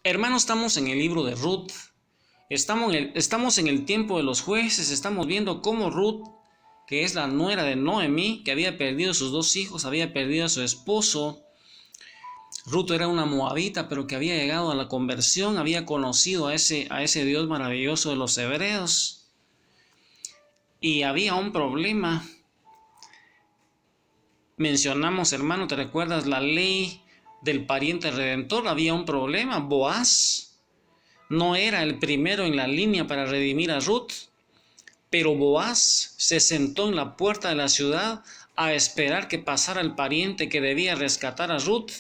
Hermanos, estamos en el libro de Ruth, estamos en el tiempo de los jueces, estamos viendo cómo Ruth, que es la nuera de Noemí, que había perdido a sus dos hijos, había perdido a su esposo. Ruth era una moabita, pero que había llegado a la conversión, había conocido a ese Dios maravilloso de los hebreos. Y había un problema. Mencionamos, hermano, ¿te recuerdas la ley del pariente redentor? Había un problema. Boaz no era el primero en la línea para redimir a Ruth, pero Boaz se sentó en la puerta de la ciudad a esperar que pasara el pariente que debía rescatar a Ruth,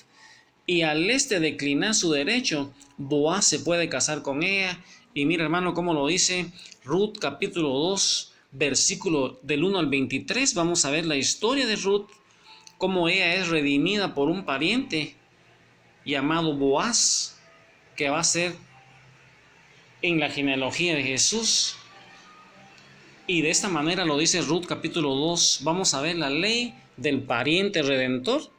y al declinar su derecho, Boaz se puede casar con ella. Y mira, hermano, cómo lo dice Ruth capítulo 2, versículo del 1 al 23. Vamos a ver la historia de Ruth, cómo ella es redimida por un pariente llamado Boaz, que va a ser en la genealogía de Jesús. Y de esta manera lo dice Ruth capítulo 2. Vamos a ver la ley del pariente redentor,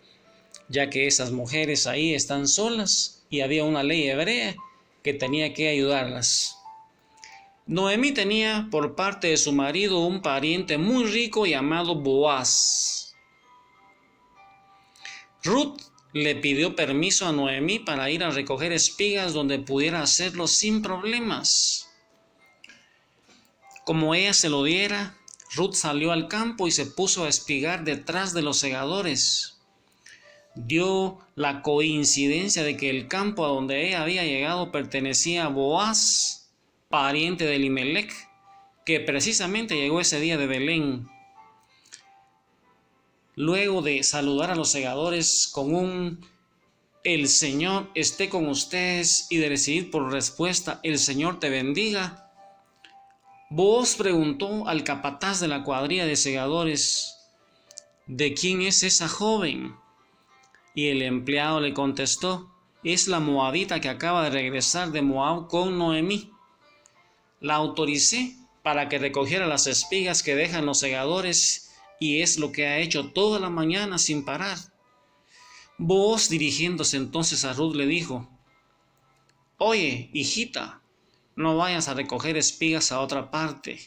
ya que esas mujeres ahí están solas y había una ley hebrea que tenía que ayudarlas. Noemí tenía por parte de su marido un pariente muy rico llamado Boaz. Ruth le pidió permiso a Noemí para ir a recoger espigas donde pudiera hacerlo sin problemas. Como ella se lo diera, Ruth salió al campo y se puso a espigar detrás de los segadores. Dio la coincidencia de que el campo a donde ella había llegado pertenecía a Boaz, pariente de Elimelech, que precisamente llegó ese día de Belén. Luego de saludar a los segadores con un "El Señor esté con ustedes" y de recibir por respuesta "El Señor te bendiga", Boaz preguntó al capataz de la cuadrilla de segadores: ¿de quién es esa joven? Y el empleado le contestó: es la moabita que acaba de regresar de Moab con Noemí. La autoricé para que recogiera las espigas que dejan los segadores, y es lo que ha hecho toda la mañana sin parar. Boaz, dirigiéndose entonces a Ruth, le dijo: oye, hijita, no vayas a recoger espigas a otra parte.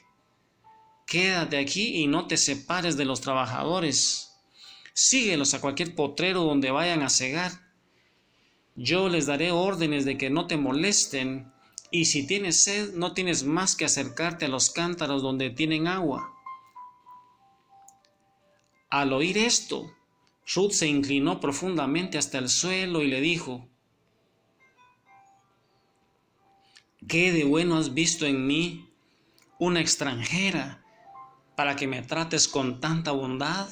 Quédate aquí y no te separes de los trabajadores. Síguelos a cualquier potrero donde vayan a segar. Yo les daré órdenes de que no te molesten, y si tienes sed, no tienes más que acercarte a los cántaros donde tienen agua. Al oír esto, Ruth se inclinó profundamente hasta el suelo y le dijo: ¿qué de bueno has visto en mí, una extranjera, para que me trates con tanta bondad?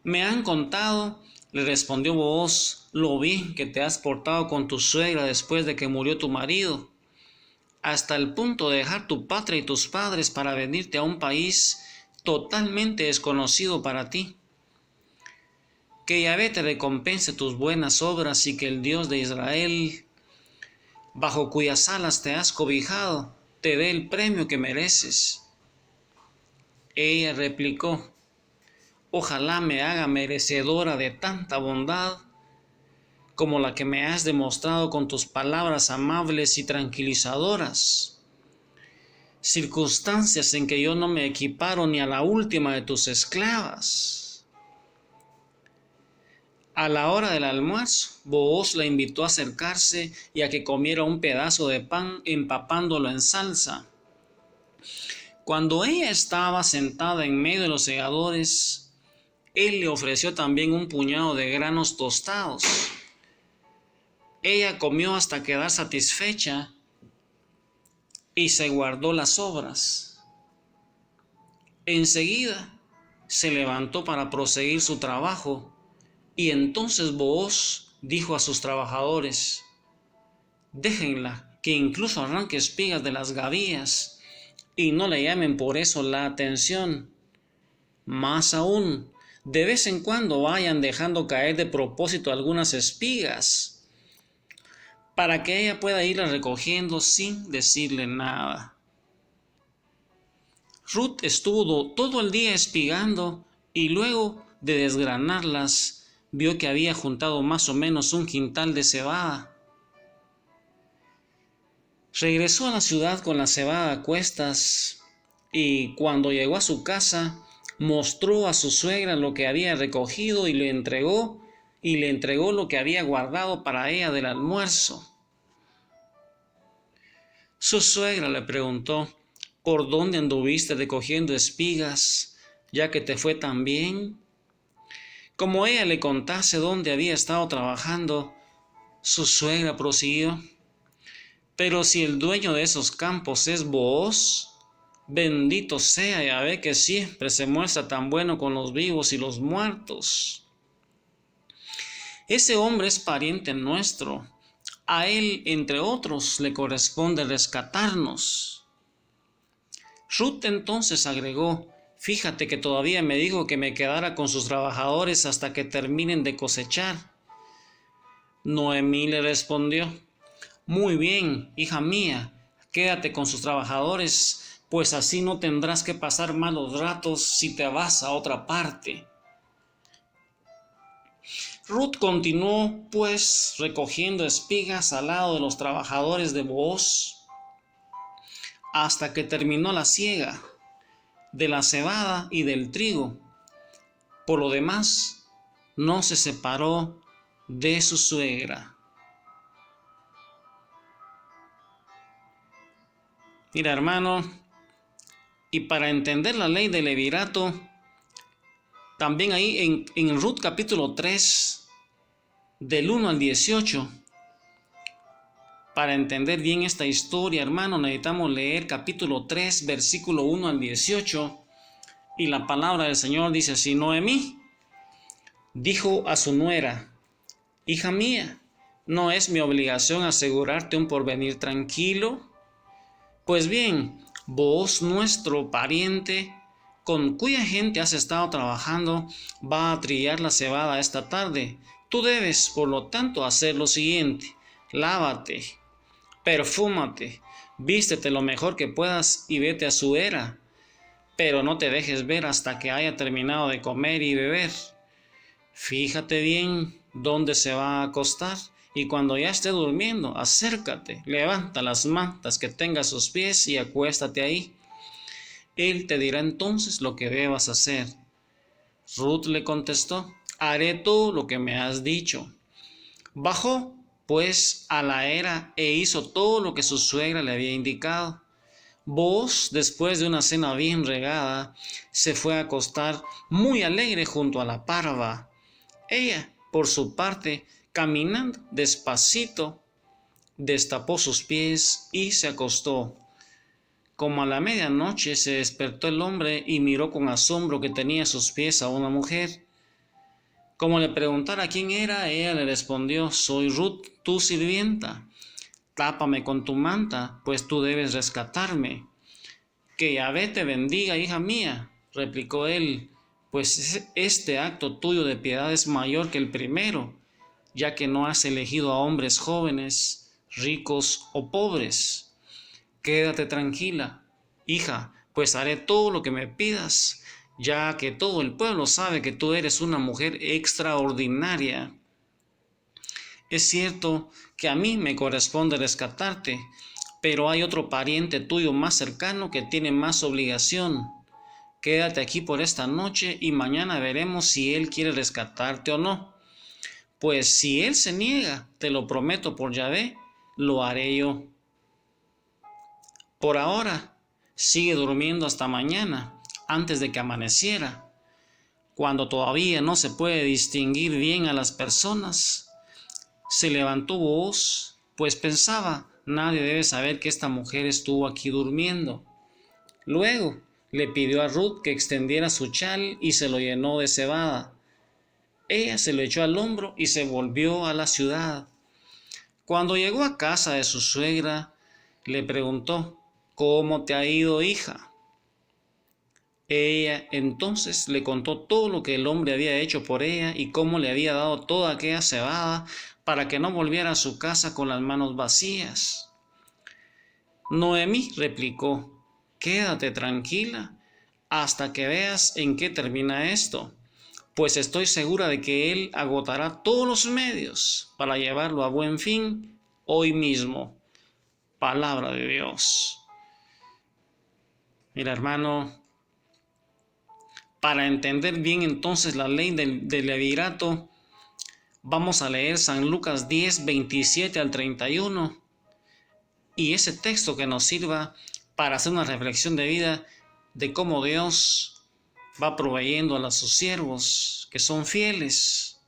Me han contado, le respondió Boaz, lo bien que te has portado con tu suegra después de que murió tu marido, hasta el punto de dejar tu patria y tus padres para venirte a un país totalmente desconocido para ti. Que Yahvé te recompense tus buenas obras y que el Dios de Israel, bajo cuyas alas te has cobijado, te dé el premio que mereces. Ella replicó: ojalá me haga merecedora de tanta bondad como la que me has demostrado con tus palabras amables y tranquilizadoras, circunstancias en que yo no me equiparo ni a la última de tus esclavas. A la hora del almuerzo, Boaz la invitó a acercarse y a que comiera un pedazo de pan empapándolo en salsa. Cuando ella estaba sentada en medio de los segadores, él le ofreció también un puñado de granos tostados. Ella comió hasta quedar satisfecha y se guardó las sobras. Enseguida se levantó para proseguir su trabajo, y entonces Boaz dijo a sus trabajadores: déjenla que incluso arranque espigas de las gavillas, y no le llamen por eso la atención. Más aún, de vez en cuando vayan dejando caer de propósito algunas espigas, para que ella pueda irlas recogiendo sin decirle nada. Ruth estuvo todo el día espigando, y luego de desgranarlas, vio que había juntado más o menos un quintal de cebada. Regresó a la ciudad con la cebada a cuestas y cuando llegó a su casa mostró a su suegra lo que había recogido y le entregó lo que había guardado para ella del almuerzo. Su suegra le preguntó: ¿por dónde anduviste recogiendo espigas, ya que te fue tan bien? Como ella le contase dónde había estado trabajando, su suegra prosiguió: pero si el dueño de esos campos es Booz, bendito sea Yahvé, que siempre se muestra tan bueno con los vivos y los muertos. Ese hombre es pariente nuestro. A él, entre otros, le corresponde rescatarnos. Ruth entonces agregó: fíjate que todavía me dijo que me quedara con sus trabajadores hasta que terminen de cosechar. Noemí le respondió: muy bien, hija mía, quédate con sus trabajadores, pues así no tendrás que pasar malos ratos si te vas a otra parte. Ruth continuó, pues, recogiendo espigas al lado de los trabajadores de Booz, hasta que terminó la siega de la cebada y del trigo. Por lo demás, no se separó de su suegra. Mira, hermano, y para entender la ley del levirato, también ahí en Ruth capítulo 3, del 1 al 18, para entender bien esta historia, hermano, necesitamos leer capítulo 3, versículo 1 al 18, y la palabra del Señor dice así: Noemí dijo a su nuera: hija mía, ¿no es mi obligación asegurarte un porvenir tranquilo? Pues bien, Booz, nuestro pariente, con cuya gente has estado trabajando, va a trillar la cebada esta tarde. Tú debes, por lo tanto, hacer lo siguiente: lávate, perfúmate, vístete lo mejor que puedas y vete a su era, pero no te dejes ver hasta que haya terminado de comer y beber. Fíjate bien dónde se va a acostar, y cuando ya esté durmiendo, acércate, levanta las mantas que tenga a sus pies y acuéstate ahí. Él te dirá entonces lo que debas hacer. Ruth le contestó: haré todo lo que me has dicho. Bajó, pues, a la era e hizo todo lo que su suegra le había indicado. Booz, después de una cena bien regada, se fue a acostar muy alegre junto a la parva. Ella, por su parte, caminando despacito, destapó sus pies y se acostó. Como a la medianoche se despertó el hombre y miró con asombro que tenía a sus pies a una mujer. Como le preguntara quién era, ella le respondió: soy Ruth, tu sirvienta. Tápame con tu manta, pues tú debes rescatarme. Que Yahvé te bendiga, hija mía, replicó él, pues este acto tuyo de piedad es mayor que el primero, ya que no has elegido a hombres jóvenes, ricos o pobres. Quédate tranquila, hija, pues haré todo lo que me pidas, ya que todo el pueblo sabe que tú eres una mujer extraordinaria. Es cierto que a mí me corresponde rescatarte, pero hay otro pariente tuyo más cercano que tiene más obligación. Quédate aquí por esta noche y mañana veremos si él quiere rescatarte o no. Pues si él se niega, te lo prometo por Yahvé, lo haré yo. Por ahora, sigue durmiendo hasta mañana, antes de que amaneciera, cuando todavía no se puede distinguir bien a las personas. Se levantó Booz, pues pensaba: nadie debe saber que esta mujer estuvo aquí durmiendo. Luego le pidió a Ruth que extendiera su chal y se lo llenó de cebada. Ella se lo echó al hombro y se volvió a la ciudad. Cuando llegó a casa de su suegra, le preguntó: ¿cómo te ha ido, hija? Ella entonces le contó todo lo que el hombre había hecho por ella y cómo le había dado toda aquella cebada para que no volviera a su casa con las manos vacías. Noemí replicó: quédate tranquila hasta que veas en qué termina esto, pues estoy segura de que él agotará todos los medios para llevarlo a buen fin hoy mismo. palabra de Dios. Mira, hermano, para entender bien entonces la ley del levirato, vamos a leer San Lucas 10, 27 al 31, y ese texto que nos sirva para hacer una reflexión de vida de cómo Dios va proveyendo a sus siervos que son fieles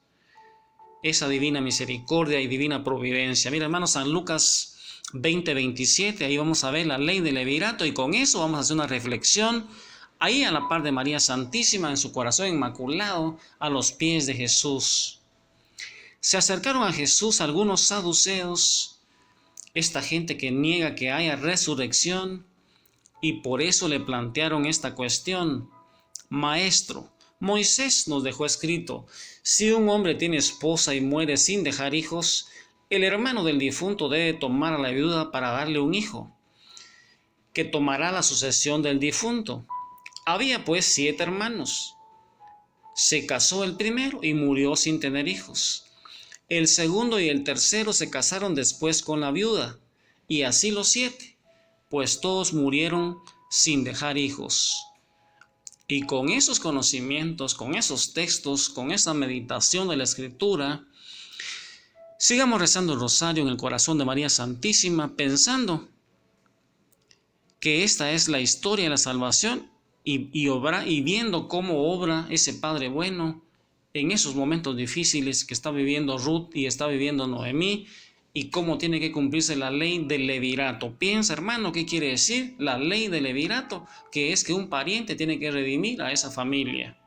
esa divina misericordia y divina providencia. Mira, hermano, San Lucas 20, 27, ahí vamos a ver la ley del levirato, y con eso vamos a hacer una reflexión ahí a la par de María Santísima en su corazón inmaculado, a los pies de Jesús. Se acercaron a Jesús algunos saduceos, esta gente que niega que haya resurrección, y por eso le plantearon esta cuestión: Maestro, Moisés nos dejó escrito, si un hombre tiene esposa y muere sin dejar hijos, el hermano del difunto debe tomar a la viuda para darle un hijo, que tomará la sucesión del difunto. Había pues 7 hermanos. Se casó el primero y murió sin tener hijos. El segundo y el tercero se casaron después con la viuda, y así los 7, pues todos murieron sin dejar hijos. Y con esos conocimientos, con esos textos, con esa meditación de la Escritura, sigamos rezando el rosario en el corazón de María Santísima, pensando que esta es la historia de la salvación y viendo cómo obra ese Padre bueno en esos momentos difíciles que está viviendo Ruth y está viviendo Noemí, y cómo tiene que cumplirse la ley del levirato. Piensa, hermano, ¿qué quiere decir la ley del levirato? Que es que un pariente tiene que redimir a esa familia.